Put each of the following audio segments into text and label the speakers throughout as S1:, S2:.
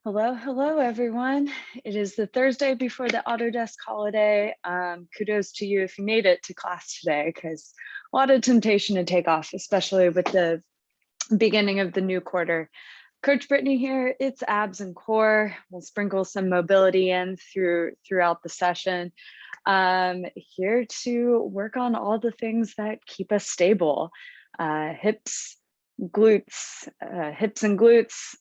S1: Hello, hello, everyone. It is the Thursday before the Autodesk holiday. Kudos to you if you made it to class today, because a lot of temptation to take off, especially with the beginning of the new quarter. Coach Brittany here. It's abs and core. We'll sprinkle some mobility in throughout the session. Here to work on all the things that keep us stable: hips, glutes, hips and glutes,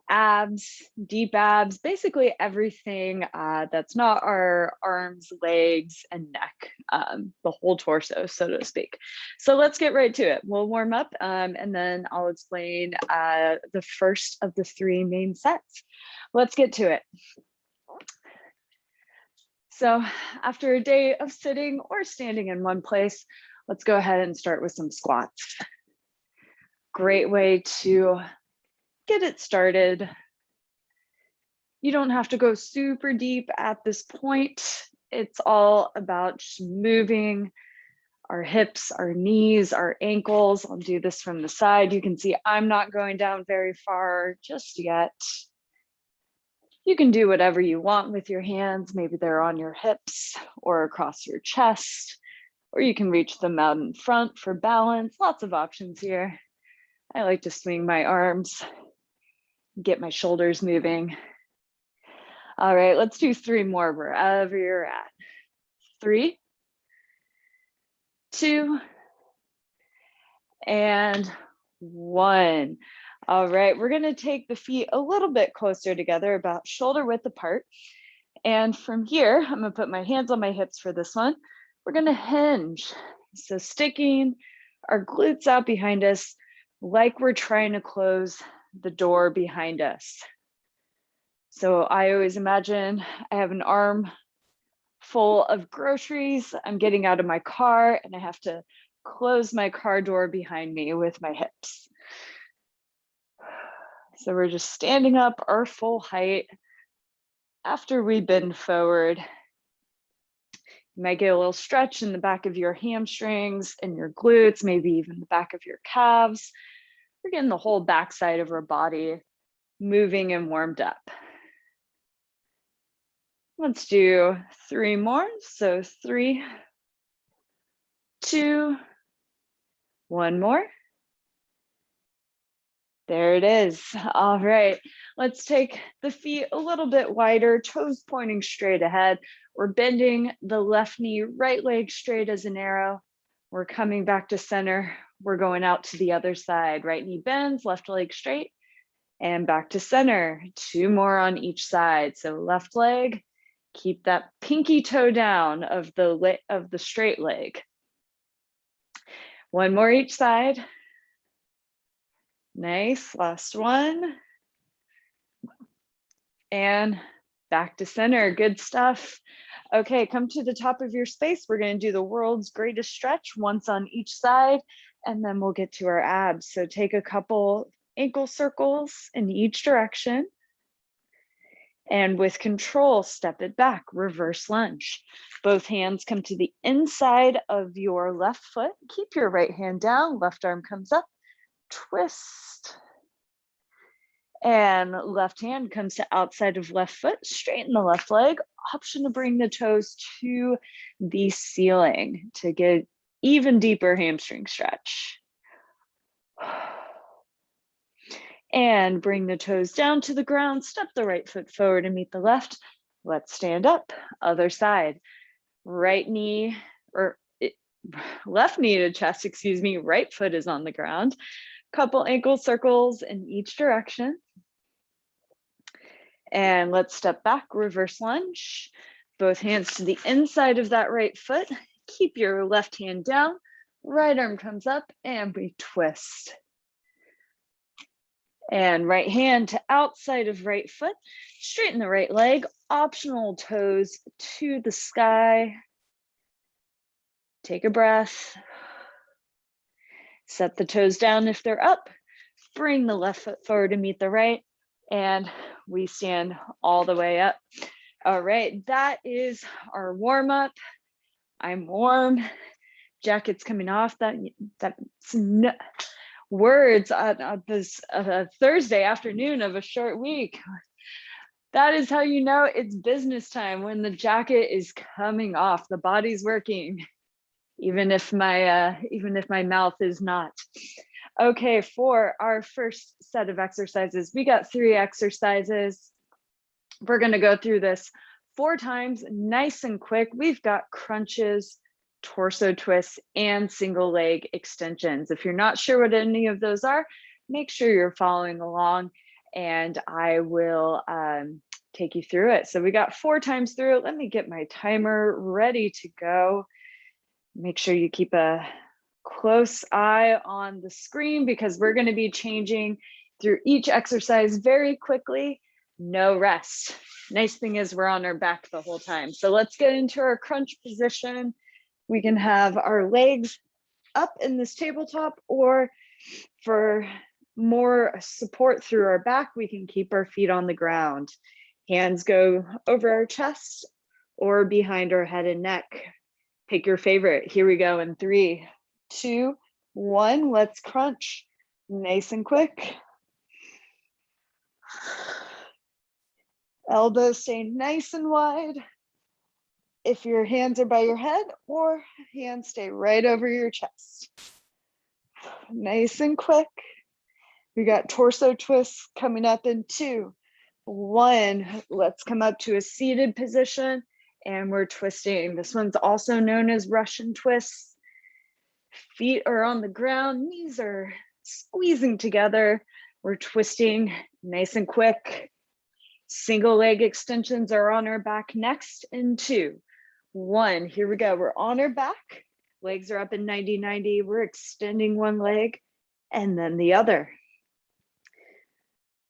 S1: abs, deep abs, basically everything that's not our arms, legs, and neck, the whole torso, so to speak. So let's get right to it. We'll warm up and then I'll explain the first of the three main sets. Let's get to it. So after a day of sitting or standing in one place, let's go ahead and start with some squats. Great way to get it started. You don't have to go super deep at this point. It's all about just moving our hips, our knees, our ankles. I'll do this from the side. You can see I'm not going down very far just yet. You can do whatever you want with your hands. Maybe they're on your hips or across your chest, or you can reach them out in front for balance. Lots of options here. I like to swing my arms, get my shoulders moving. All right, let's do three more wherever you're at. 3, 2, and 1. All right, we're gonna take the feet a little bit closer together, about shoulder width apart. And from here, I'm gonna put my hands on my hips for this one. We're gonna hinge. So sticking our glutes out behind us like we're trying to close the door behind us. So I always imagine I have an arm full of groceries. I'm getting out of my car and I have to close my car door behind me with my hips. So we're just standing up our full height. After we bend forward, you might get a little stretch in the back of your hamstrings and your glutes, maybe even the back of your calves. We're getting the whole backside of our body moving and warmed up. Let's do 3 more. So 3, 2, 1 more. There it is. All right, let's take the feet a little bit wider, toes pointing straight ahead. We're bending the left knee, right leg straight as an arrow. We're coming back to center. We're going out to the other side. Right knee bends, left leg straight, and back to center. 2 more on each side. So left leg, keep that pinky toe down of the straight leg. 1 more each side. Nice, last one. And back to center, good stuff. Okay, come to the top of your space. We're gonna do the world's greatest stretch, once on each side, and then we'll get to our abs. So take a couple ankle circles in each direction. And with control, step it back, reverse lunge. Both hands come to the inside of your left foot. Keep your right hand down, left arm comes up, twist. And left hand comes to outside of left foot, straighten the left leg. Option to bring the toes to the ceiling to get even deeper hamstring stretch. And bring the toes down to the ground, step the right foot forward and meet the left. Let's stand up, other side. Right knee, or left knee to chest, excuse me, right foot is on the ground. Couple ankle circles in each direction. And let's step back, reverse lunge. Both hands to the inside of that right foot. Keep your left hand down, right arm comes up, and we twist. And right hand to outside of right foot, straighten the right leg, optional toes to the sky. Take a breath. Set the toes down if they're up. Bring the left foot forward to meet the right, and we stand all the way up. All right, that is our warm up. I'm warm. Jacket's coming off. words on this Thursday afternoon of a short week. That is how you know it's business time, when the jacket is coming off, the body's working, even if my mouth is not. Okay, for our first set of exercises, we got 3 exercises. We're going to go through this 4 times, nice and quick. We've got crunches, torso twists, and single leg extensions. If you're not sure what any of those are, make sure you're following along, and I will take you through it. So we got 4 times through. Let me get my timer ready to go. Make sure you keep a close eye on the screen, because we're going to be changing through each exercise very quickly. No rest. Nice thing is we're on our back the whole time. So let's get into our crunch position. We can have our legs up in this tabletop, or for more support through our back, we can keep our feet on the ground. Hands go over our chest or behind our head and neck. Pick your favorite. Here we go in 3, 2, 1. Let's crunch. Nice and quick. Elbows stay nice and wide. If your hands are by your head, or hands stay right over your chest. Nice and quick. We got torso twists coming up in 2, 1. Let's come up to a seated position, and we're twisting. This one's also known as Russian twists. Feet are on the ground, knees are squeezing together. We're twisting nice and quick. Single leg extensions are on our back next in 2, 1. Here we go. We're on our back. Legs are up in 90-90. We're extending one leg and then the other.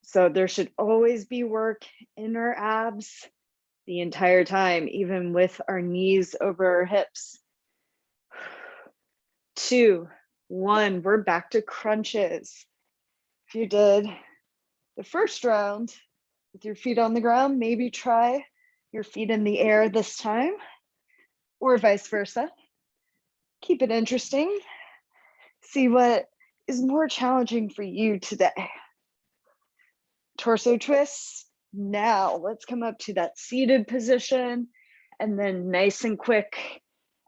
S1: So there should always be work in our abs the entire time, even with our knees over our hips. 2, 1. We're back to crunches. If you did the first round with your feet on the ground, maybe try your feet in the air this time, or vice versa. Keep it interesting. See what is more challenging for you today. Torso twists. Now let's come up to that seated position, and then nice and quick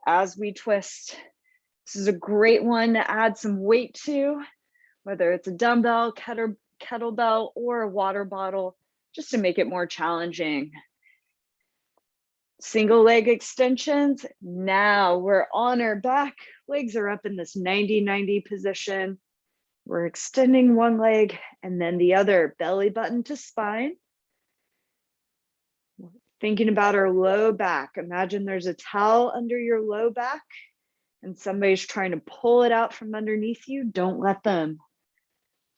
S1: as we twist. This is a great one to add some weight to, whether it's a dumbbell, kettlebell, or a water bottle, just to make it more challenging. Single leg extensions. Now we're on our back. Legs are up in this 90-90 position. We're extending one leg and then the other, belly button to spine. Thinking about our low back. Imagine there's a towel under your low back and somebody's trying to pull it out from underneath you. Don't let them.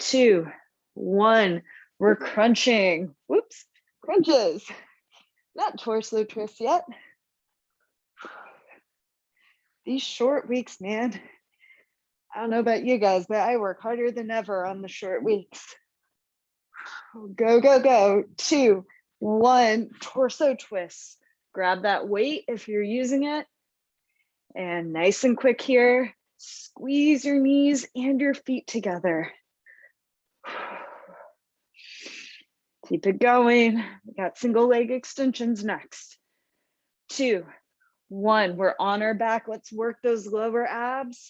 S1: 2, 1. We're crunching. Whoops, crunches. Not torso twists yet. These short weeks, man. I don't know about you guys, but I work harder than ever on the short weeks. Go, go, go. 2, 1. Torso twists. Grab that weight if you're using it. And nice and quick here. Squeeze your knees and your feet together. Keep it going. We got single leg extensions next. 2, 1. We're on our back. Let's work those lower abs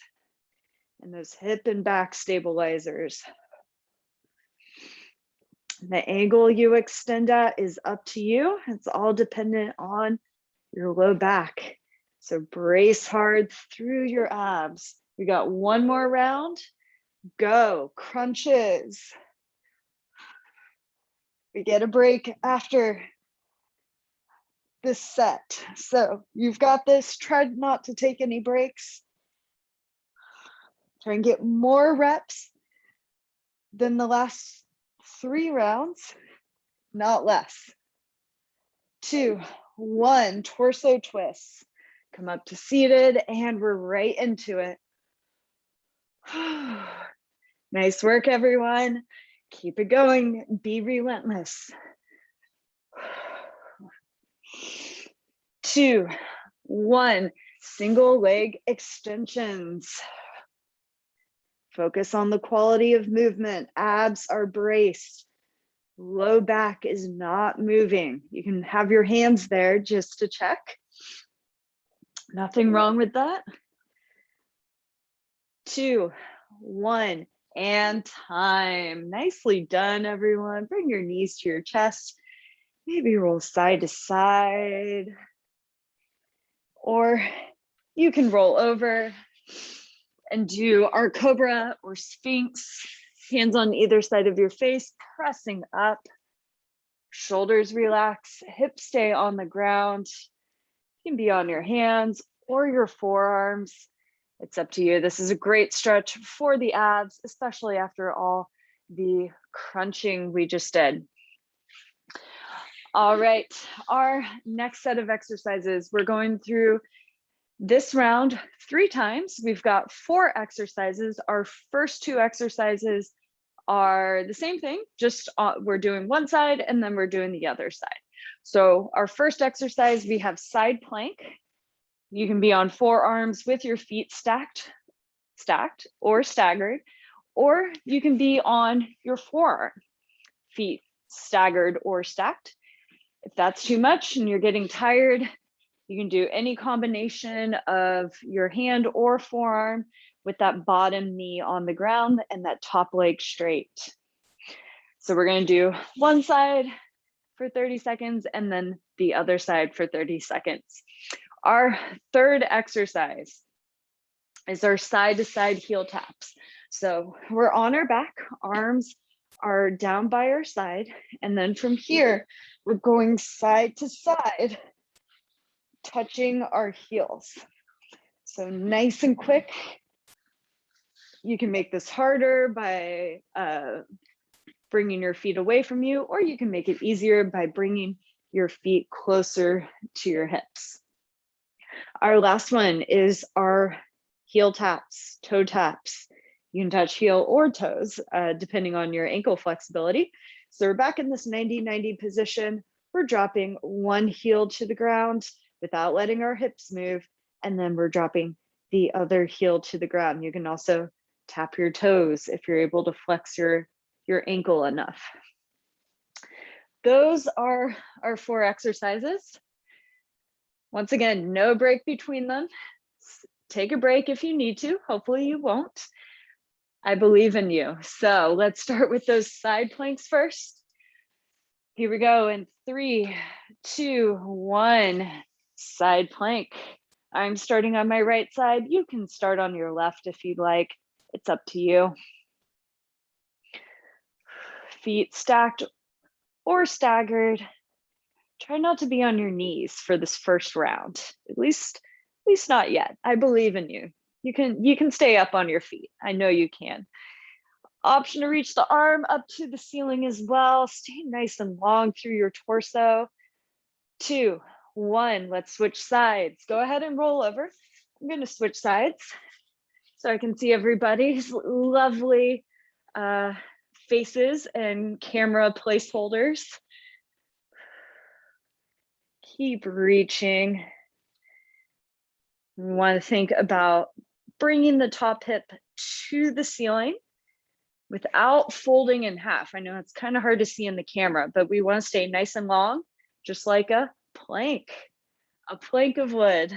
S1: and those hip and back stabilizers. The angle you extend at is up to you. It's all dependent on your low back. So brace hard through your abs. We got one more round. Go, crunches. We get a break after this set. So you've got this. Try not to take any breaks. Try and get more reps than the last 3 rounds, not less. 2, 1, torso twists. Come up to seated and we're right into it. Nice work, everyone. Keep it going. Be relentless. 2, 1, single leg extensions. Focus on the quality of movement. Abs are braced. Low back is not moving. You can have your hands there just to check. Nothing wrong with that. 2, 1, and time. Nicely done, everyone. Bring your knees to your chest. Maybe roll side to side. Or you can roll over and do our cobra or sphinx. Hands on either side of your face, pressing up. Shoulders relax, hips stay on the ground. You can be on your hands or your forearms. It's up to you. This is a great stretch for the abs, especially after all the crunching we just did. All right, our next set of exercises, we're going through this round 3 times. We've got 4 exercises. Our first 2 exercises are the same thing, just we're doing one side and then we're doing the other side. So our first exercise, we have side plank. You can be on forearms with your feet stacked or staggered, or you can be on your forearm, feet staggered or stacked. If that's too much and you're getting tired, you can do any combination of your hand or forearm with that bottom knee on the ground and that top leg straight. So we're going to do one side for 30 seconds and then the other side for 30 seconds. Our third exercise is our side to side heel taps. So we're on our back, arms are down by our side, and then from here, we're going side to side, touching our heels. So nice and quick. You can make this harder by bringing your feet away from you, or you can make it easier by bringing your feet closer to your hips. Our last one is our heel taps, toe taps. You can touch heel or toes, depending on your ankle flexibility. So we're back in this 90-90 position. We're dropping one heel to the ground without letting our hips move, and then we're dropping the other heel to the ground. You can also tap your toes if you're able to flex your ankle enough. Those are our 4 exercises. Once again, no break between them. Take a break if you need to. Hopefully you won't. I believe in you. So let's start with those side planks first. Here we go in 3, 2, 1, side plank. I'm starting on my right side. You can start on your left if you'd like. It's up to you. Feet stacked or staggered. Try not to be on your knees for this first round. At least not yet. I believe in you. You can stay up on your feet. I know you can. Option to reach the arm up to the ceiling as well. Stay nice and long through your torso. 2, 1, let's switch sides. Go ahead and roll over. I'm going to switch sides so I can see everybody's lovely faces and camera placeholders. Keep reaching. We want to think about bringing the top hip to the ceiling without folding in half. I know it's kind of hard to see in the camera, but we want to stay nice and long, just like a plank of wood.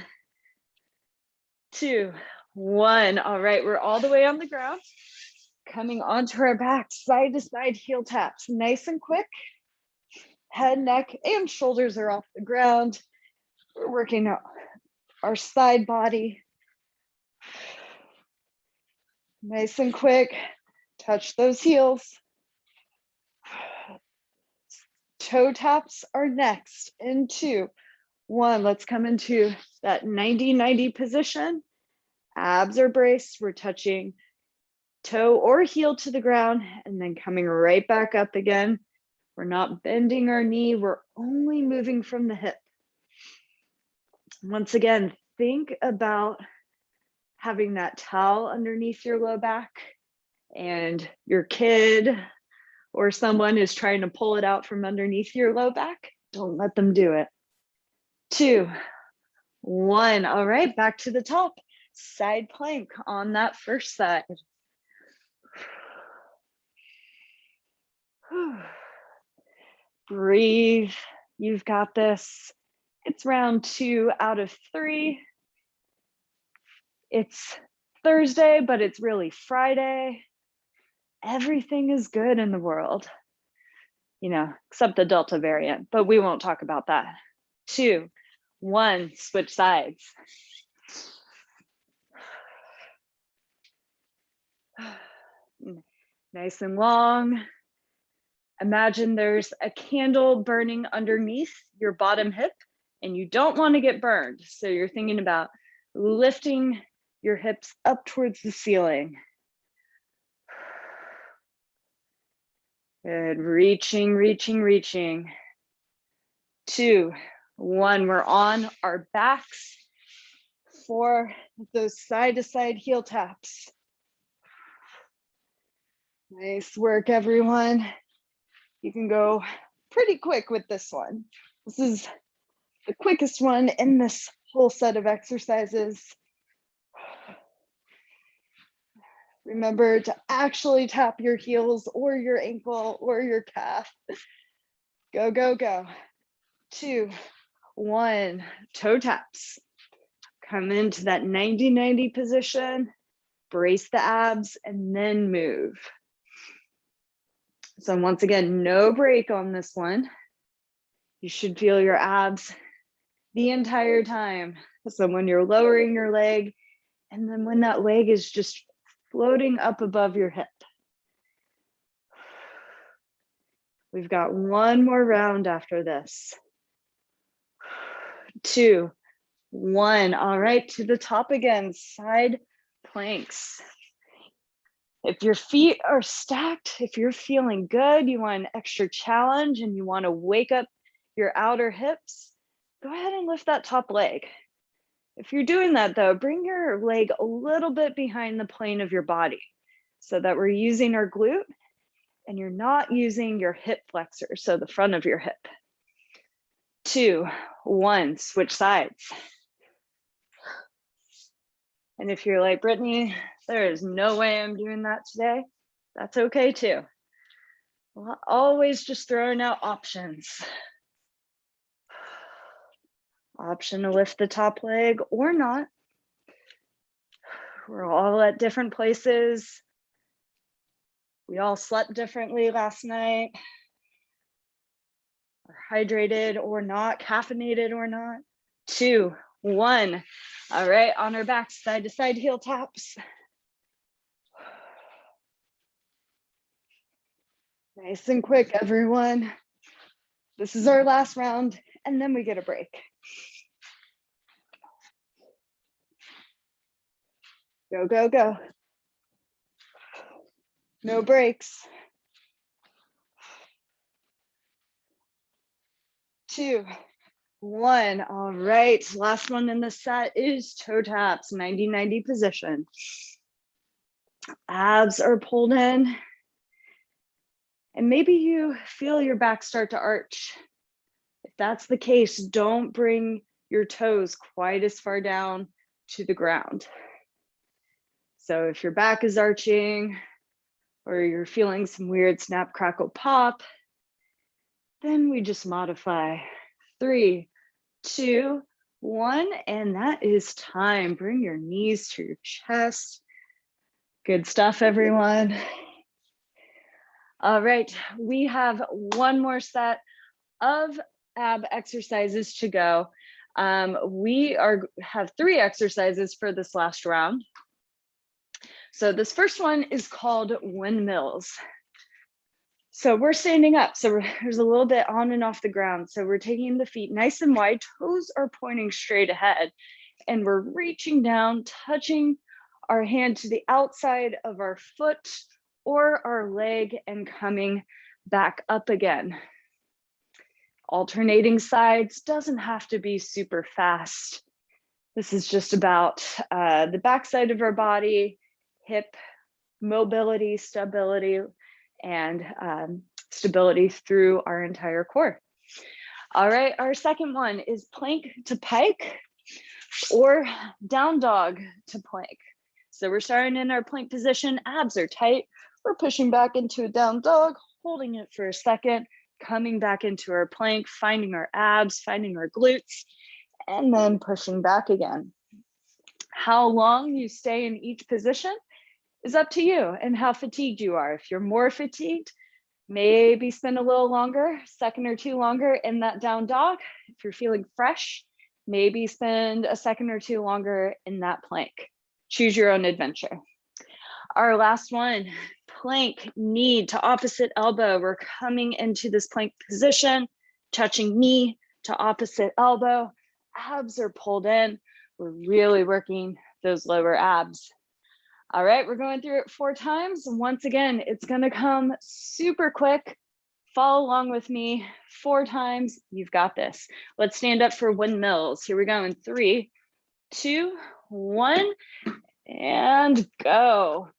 S1: 2, 1. All right, we're all the way on the ground. Coming onto our back, side to side heel taps, nice and quick. Head, neck, and shoulders are off the ground. We're working out our side body. Nice and quick. Touch those heels. Toe taps are next in 2, 1. Let's come into that 90-90 position. Abs are braced. We're touching toe or heel to the ground and then coming right back up again. We're not bending our knee. We're only moving from the hip. Once again, think about having that towel underneath your low back and your kid or someone is trying to pull it out from underneath your low back. Don't let them do it. 2, 1. All right, back to the top. Side plank on that first side. Breathe. You've got this. It's round 2 out of 3. It's Thursday, but it's really Friday. Everything is good in the world, except the Delta variant, but we won't talk about that. 2, 1, switch sides. Nice and long. Imagine there's a candle burning underneath your bottom hip and you don't want to get burned. So you're thinking about lifting your hips up towards the ceiling. Good, reaching, reaching, reaching. 2, 1, we're on our backs for those side to side heel taps. Nice work, everyone. You can go pretty quick with this one. This is the quickest one in this whole set of exercises. Remember to actually tap your heels or your ankle or your calf. Go, go, go. 2, 1, toe taps. Come into that 90-90 position, brace the abs, and then move. So once again, no break on this one. You should feel your abs the entire time. So when you're lowering your leg, and then when that leg is just floating up above your hip. We've got one more round after this. 2, 1. All right, to the top again, side planks. If your feet are stacked, if you're feeling good, you want an extra challenge and you want to wake up your outer hips, go ahead and lift that top leg. If you're doing that though, bring your leg a little bit behind the plane of your body so that we're using our glute and you're not using your hip flexor, so the front of your hip. 2, 1, switch sides. And if you're like, Brittany, there is no way I'm doing that today, that's okay too. Well, always just throwing out options. Option to lift the top leg or not. We're all at different places. We all slept differently last night. Are hydrated or not, caffeinated or not. 2, 1. All right, on our back, side to side heel taps. Nice and quick, everyone. This is our last round, and then we get a break. Go, go, go. No breaks. 2, 1. All right, last one in the set is toe taps, 90-90 position. Abs are pulled in. And maybe you feel your back start to arch. If that's the case, don't bring your toes quite as far down to the ground. So if your back is arching or you're feeling some weird snap, crackle, pop, then we just modify. 3, 2, 1, and that is time. Bring your knees to your chest. Good stuff, everyone. All right, we have one more set of ab exercises to go. We have 3 exercises for this last round. So this first one is called windmills. So we're standing up. So there's a little bit on and off the ground. So we're taking the feet nice and wide, toes are pointing straight ahead, and we're reaching down, touching our hand to the outside of our foot or our leg and coming back up again. Alternating sides, doesn't have to be super fast. This is just about the backside of our body, hip mobility, stability, and stability through our entire core. All right, our second one is plank to pike or down dog to plank. So we're starting in our plank position, abs are tight. We're pushing back into a down dog, holding it for a second, coming back into our plank, finding our abs, finding our glutes, and then pushing back again. How long you stay in each position is up to you and how fatigued you are. If you're more fatigued, maybe spend a little longer, second or two longer in that down dog. If you're feeling fresh, maybe spend a second or two longer in that plank. Choose your own adventure. Our last one, plank, knee to opposite elbow. We're coming into this plank position, touching knee to opposite elbow. Abs are pulled in. We're really working those lower abs. All right, we're going through it 4 times. Once again, it's gonna come super quick. Follow along with me 4 times. You've got this. Let's stand up for windmills. Here we go in 3, 2, 1, and go.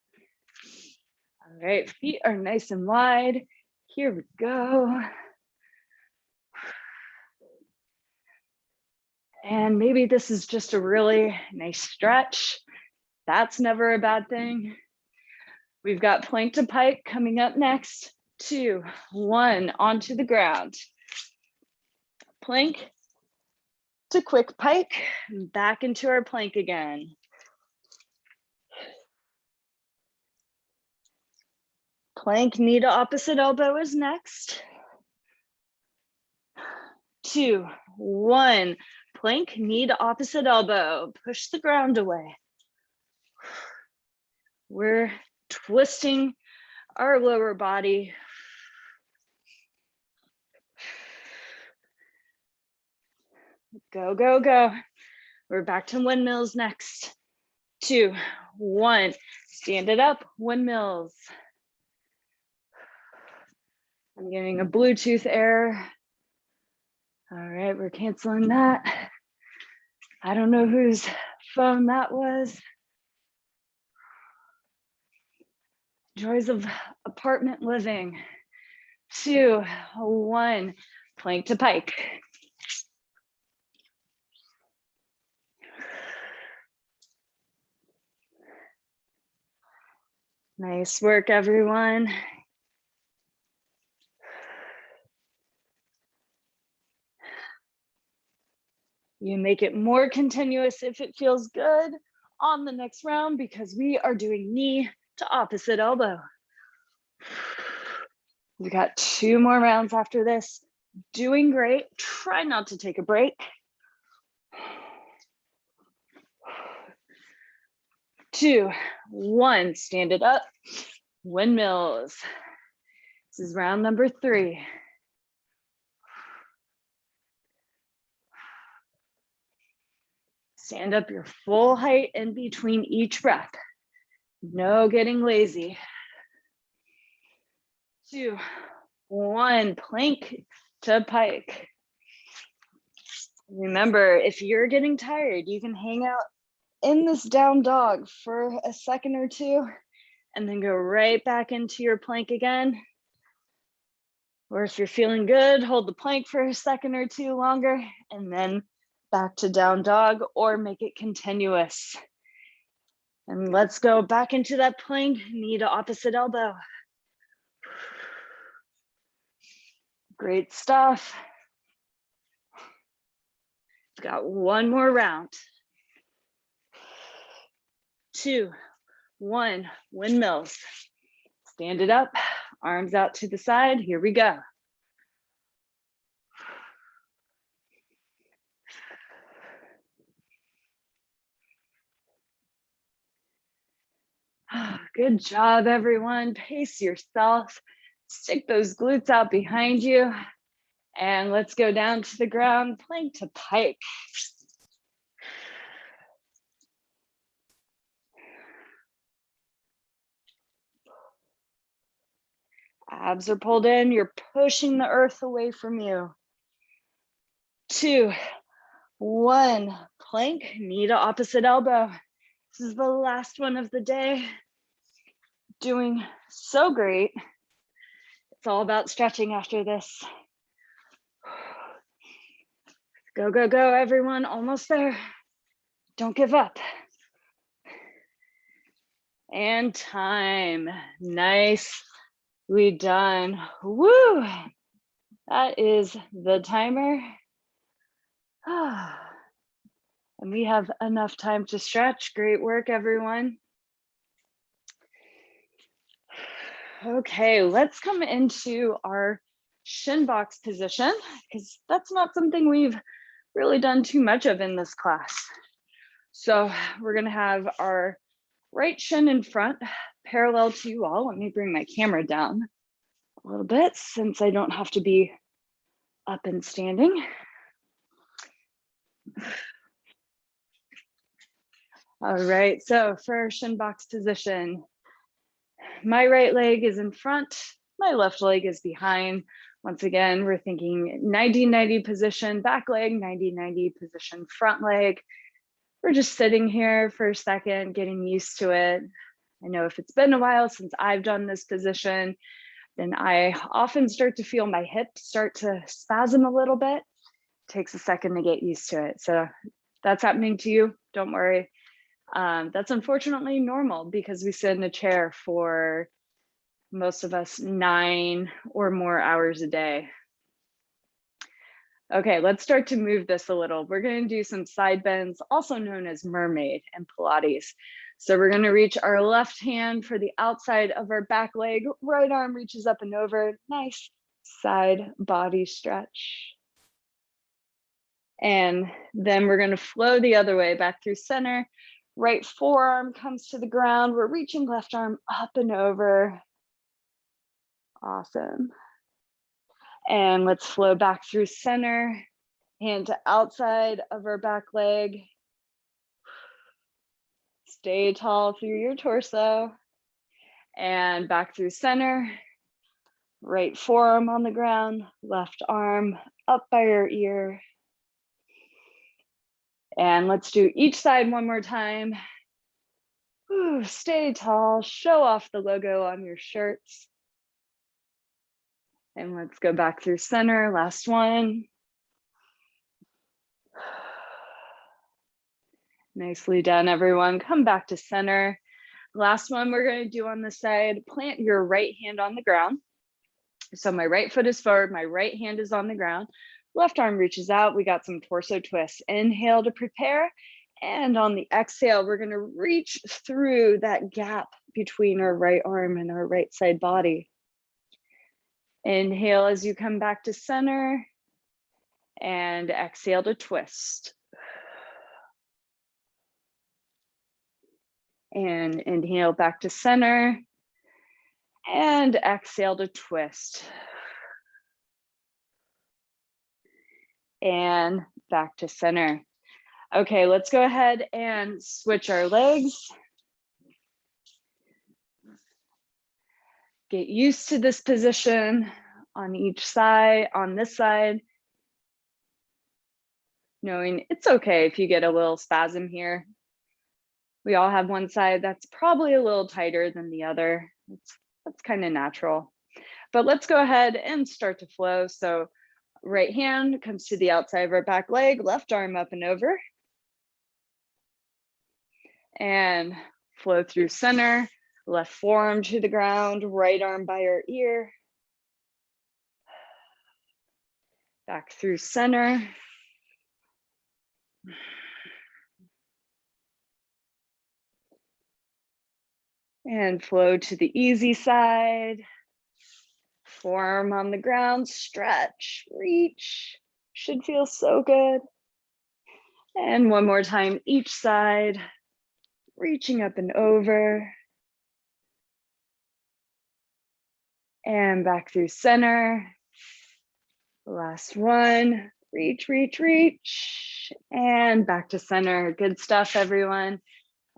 S1: All right, feet are nice and wide. Here we go. And maybe this is just a really nice stretch. That's never a bad thing. We've got plank to pike coming up next. 2, 1, onto the ground. Plank to quick pike, back into our plank again. Plank, knee to opposite elbow is next. 2, 1, plank, knee to opposite elbow. Push the ground away. We're twisting our lower body. Go, go, go. We're back to windmills next. 2, 1, stand it up, windmills. I'm getting a Bluetooth error. All right, we're canceling that. I don't know whose phone that was. Joys of apartment living. 2, 1, plank to pike. Nice work, everyone. You make it more continuous if it feels good on the next round, because we are doing knee to opposite elbow. We got 2 more rounds after this. Doing great. Try not to take a break. 2, 1, stand it up, windmills. This is round number 3. Stand up your full height in between each breath. No getting lazy. 2, 1, plank to pike. Remember, if you're getting tired, you can hang out in this down dog for a second or 2 and then go right back into your plank again. Or if you're feeling good, hold the plank for a second or 2 longer and then back to down dog, or make it continuous. And let's go back into that plank, knee to opposite elbow. Great stuff. Got 1 more round. 2, 1, windmills. Stand it up, arms out to the side. Here we go. Good job, everyone. Pace yourself. Stick those glutes out behind you. And let's go down to the ground, plank to pike. Abs are pulled in. You're pushing the earth away from you. 2, 1, plank, knee to opposite elbow. This is the last one of the day. Doing so great. It's all about stretching after this. Go, go, go, everyone. Almost there. Don't give up. And time. Nice We done. Woo! That is the timer. And we have enough time to stretch. Great work, everyone. Okay, let's come into our shin box position because that's not something we've really done too much of in this class. So we're gonna have our right shin in front, parallel to you all. Let me bring my camera down a little bit since I don't have to be up and standing. All right, so for our shin box position, my right leg is in front, my left leg is behind. Once again, we're thinking 90-90 position, back leg, 90-90 position, front leg. We're just sitting here for a second, getting used to it. I know if it's been a while since I've done this position, then I often start to feel my hips start to spasm a little bit. It takes a second to get used to it. So that's happening to you, don't worry. That's unfortunately normal because we sit in a chair for most of us 9 or more hours a day. Okay, let's start to move this a little. We're going to do some side bends, also known as mermaid and Pilates. So we're going to reach our left hand for the outside of our back leg, right arm reaches up and over, nice side body stretch. And then we're going to flow the other way back through center. Right forearm comes to the ground. We're reaching left arm up and over. Awesome. And let's flow back through center, hand to outside of our back leg. Stay tall through your torso. And back through center. Right forearm on the ground, left arm up by your ear. And let's do each side one more time. Ooh, stay tall, show off the logo on your shirts. And let's go back through center, last one. Nicely done, everyone. Come back to center. Last one we're going to do on the side, plant your right hand on the ground. So my right foot is forward, my right hand is on the ground. Left arm reaches out. We got some torso twists. Inhale to prepare. And on the exhale, we're going to reach through that gap between our right arm and our right side body. Inhale as you come back to center. And exhale to twist. And inhale back to center. And exhale to twist. And back to center. Okay, let's go ahead and switch our legs. Get used to this position on each side, on this side. Knowing it's okay if you get a little spasm here. We all have one side that's probably a little tighter than the other. That's kind of natural. But let's go ahead and start to flow. So right hand comes to the outside of our back leg, left arm up and over. And flow through center, left forearm to the ground, right arm by your ear. Back through center. And flow to the easy side. Forearm on the ground, stretch, reach. Should feel so good. And one more time, each side. Reaching up and over. And back through center. Last one. Reach, reach, reach. And back to center. Good stuff, everyone.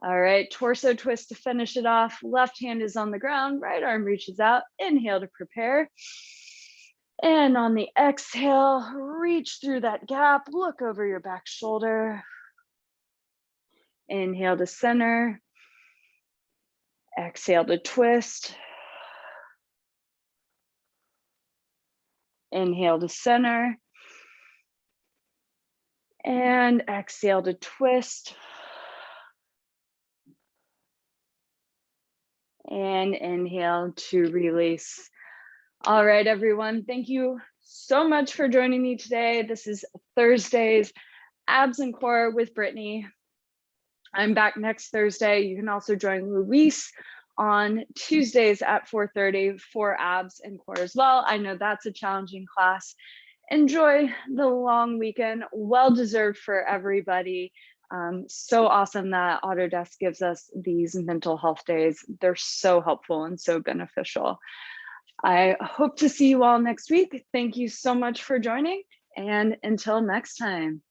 S1: All right, torso twist to finish it off. Left hand is on the ground, right arm reaches out. Inhale to prepare. And on the exhale, reach through that gap, look over your back shoulder. Inhale to center. Exhale to twist. Inhale to center. And exhale to twist. And inhale to release. All right, everyone. Thank you so much for joining me today. This is Thursday's Abs and Core with Brittany. I'm back next Thursday. You can also join Luis on Tuesdays at 4:30 for Abs and Core as well. I know that's a challenging class. Enjoy the long weekend, well deserved for everybody. So awesome that Autodesk gives us these mental health days. They're so helpful and so beneficial. I hope to see you all next week. Thank you so much for joining, and until next time.